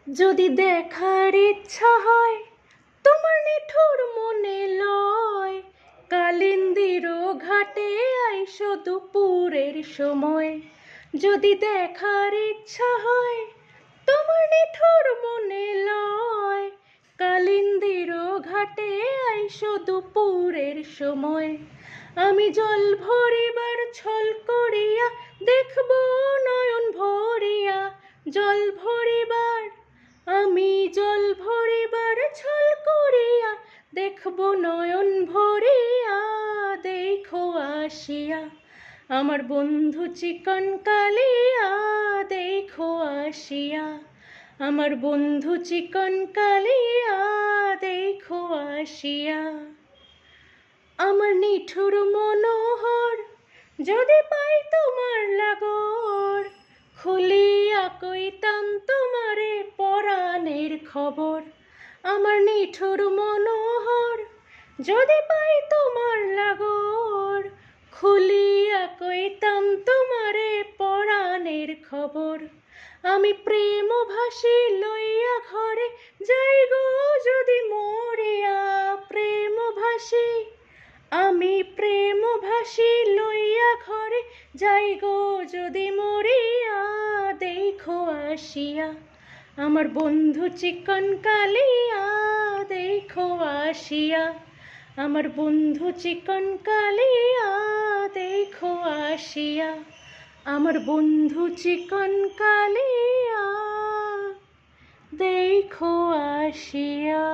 যদি দেখার ইচ্ছা হয় তোমার নিঠুর মনে লয়, কালিন্দির ঘাটে আইসো দুপুরের সময়। যদি দেখার ইচ্ছা হয় তোমার নিঠুর মনে লয়, কালিন্দির ঘাটে আইসো দুপুরের সময়। আমি জল ভরিবার ছল করিয়া দেখব নয়ন ভরিয়া, জল ভরিবার আমি জল ভরিবার ছল করিয়া দেখব নয়ন ভরিয়া। দেখো আসিয়া আমার বন্ধু চিকন কালিয়া, দেখো আসিয়া আমার বন্ধু চিকন কালিয়া, দেখো আসিয়া। আমার নিঠুর মনোহর যদি পাই তোমার লাগর, খুলিয়া কইতাম তোমারে পরাণের খবর। আমার নিঠুর মনোহর যদি পাই তোমার লাগর, খুলিয়া কইতাম তোমারে পরাণের খবর। আমি প্রেম ভাসি লইয়া ঘরে যাই গো যদি মরিয়া, প্রেম ভাসি আমি প্রেম ভাসি লইয়া ঘরে যাই গো যদি মরিয়া। দেখো আসিয়া আমার বন্ধু চিকন কালিয়া, দেখো আসিয়া আমার বন্ধু চিকন কালিয়া, দেখো আসিয়া আমার বন্ধু চিকন কালিয়া, দেখো আসিয়া।